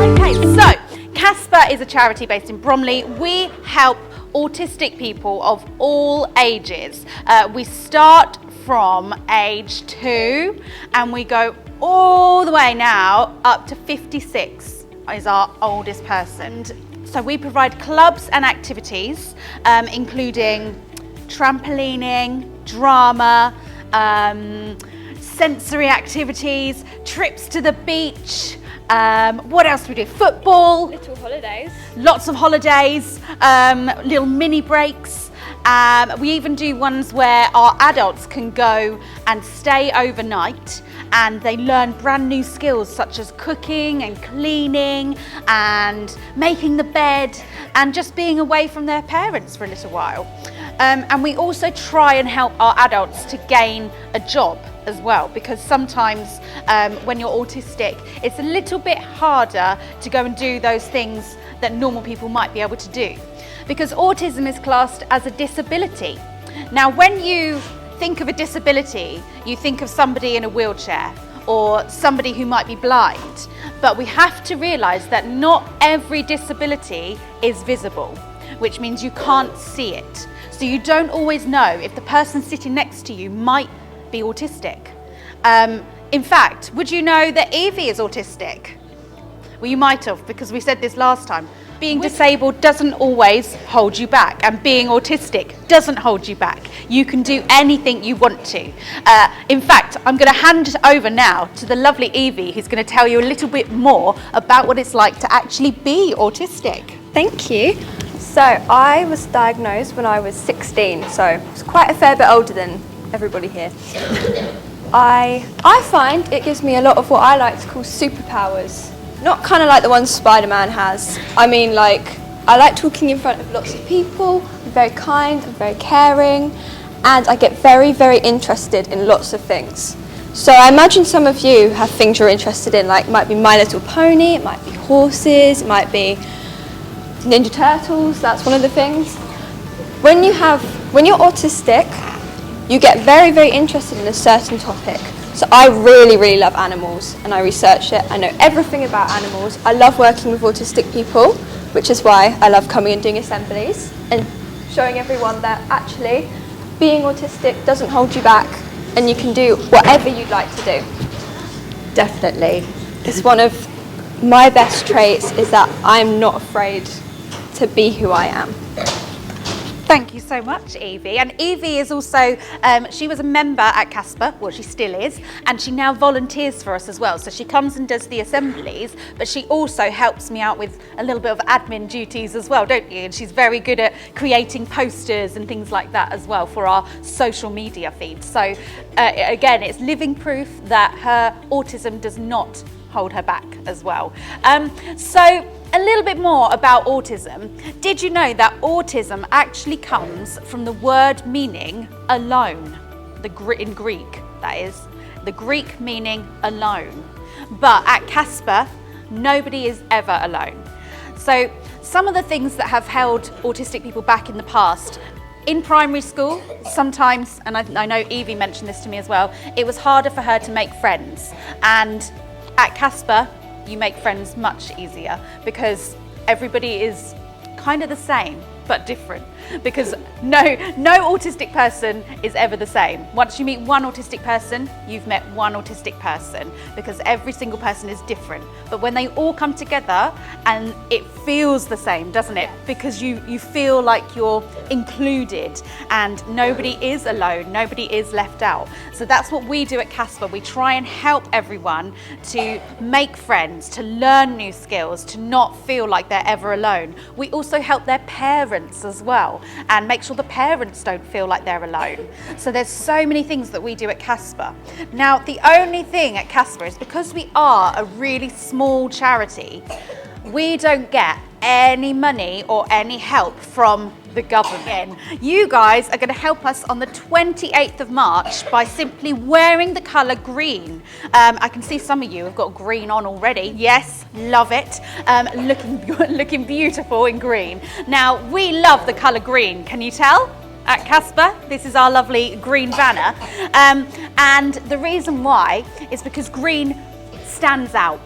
Okay, so CASPA is a charity based in Bromley. We help autistic people of all ages. We start from age 2 and we go all the way now up to 56 is our oldest person. So we provide clubs and activities, including trampolining, drama, sensory activities, trips to the beach. What else do we do? Football. Little holidays. Lots of holidays, little mini breaks. We even do ones where our adults can go and stay overnight and they learn brand new skills such as cooking and cleaning and making the bed and just being away from their parents for a little while. And we also try and help our adults to gain a job as well, because sometimes when you're autistic, it's a little bit harder to go and do those things that normal people might be able to do, because autism is classed as a disability. Now, when you think of a disability, you think of somebody in a wheelchair or somebody who might be blind, but we have to realise that not every disability is visible, which means you can't see it. So you don't always know if the person sitting next to you might be autistic. In fact, would you know that Eevee is autistic? Well, you might have, because we said this last time. Being disabled doesn't always hold you back, and being autistic doesn't hold you back. You can do anything you want to. In fact, I'm going to hand it over now to the lovely Eevee, who's going to tell you a little bit more about what it's like to actually be autistic. Thank you. So I was diagnosed when I was 16, so I was quite a fair bit older than everybody here. I find it gives me a lot of what I like to call superpowers. Not kind of like the ones Spider-Man has. I mean, like, I like talking in front of lots of people, I'm very kind, I'm very caring, and I get very, very interested in lots of things. So I imagine some of you have things you're interested in, like it might be My Little Pony, it might be horses, it might be Ninja Turtles, that's one of the things. When you're autistic, you get very, very interested in a certain topic. So I really, really love animals and I research it. I know everything about animals. I love working with autistic people, which is why I love coming and doing assemblies and showing everyone that actually being autistic doesn't hold you back and you can do whatever you'd like to do. Definitely. It's one of my best traits is that I'm not afraid to be who I am. Thank you so much, Eevee. And Eevee is also, she was a member at CASPA, well, she still is, and she now volunteers for us as well. So she comes and does the assemblies, but she also helps me out with a little bit of admin duties as well, don't you? And she's very good at creating posters and things like that as well for our social media feed. So again, it's living proof that her autism does not hold her back as well. So a little bit more about autism. Did you know that autism actually comes from the word meaning alone? In Greek, that is. The Greek meaning alone. But at CASPA, nobody is ever alone. So some of the things that have held autistic people back in the past, in primary school, sometimes, and I know Eevee mentioned this to me as well, it was harder for her to make friends. And at CASPA, you make friends much easier because everybody is kind of the same but different, because no autistic person is ever the same. Once you meet one autistic person, you've met one autistic person, because every single person is different. But when they all come together, and it feels the same, doesn't it? Because you feel like you're included and nobody is alone, nobody is left out. So that's what we do at CASPA. We try and help everyone to make friends, to learn new skills, to not feel like they're ever alone. We also help their parents as well and make sure the parents don't feel like they're alone. So there's so many things that we do at CASPA. Now, the only thing at CASPA is because we are a really small charity, we don't get any money or any help from the government. You guys are going to help us on the 28th of March by simply wearing the colour green. I can see some of you have got green on already. Yes, love it. Looking beautiful in green. Now, we love the colour green. Can you tell? At CASPA, this is our lovely green banner. And the reason why is because green stands out.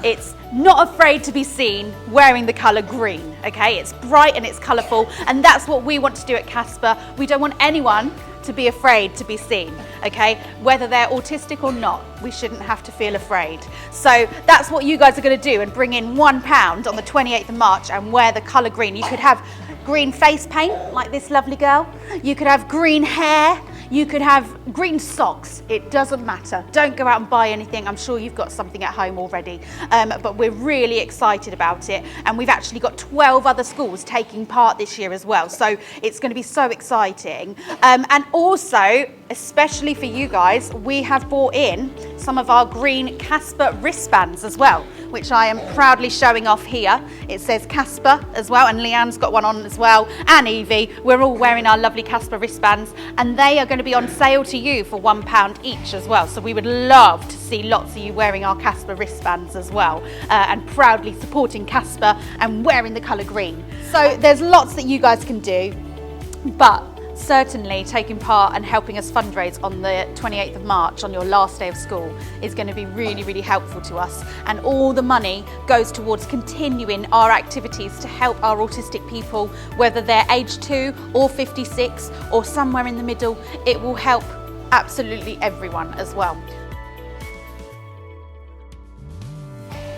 It's not afraid to be seen wearing the colour green, okay? It's bright and it's colourful, and that's what we want to do at Casper. We don't want anyone to be afraid to be seen, okay? Whether they're autistic or not, we shouldn't have to feel afraid. So that's what you guys are going to do, and bring in £1 on the 28th of March and wear the colour green. You could have green face paint like this lovely girl. You could have green hair. You could have green socks. It doesn't matter. Don't go out and buy anything. I'm sure you've got something at home already. But we're really excited about it. And we've actually got 12 other schools taking part this year as well. So it's going to be so exciting. And also, especially for you guys, we have brought in some of our green Casper wristbands as well, which I am proudly showing off here. It says Casper as well, and Leanne's got one on as well, and Eevee. We're all wearing our lovely Casper wristbands, and they are going to be on sale to you for £1 each as well. So we would love to see lots of you wearing our Casper wristbands as well, and proudly supporting Casper and wearing the colour green. So there's lots that you guys can do, but certainly taking part and helping us fundraise on the 28th of March on your last day of school is going to be really, really helpful to us. And all the money goes towards continuing our activities to help our autistic people, whether they're age 2 or 56 or somewhere in the middle. It will help absolutely everyone as well.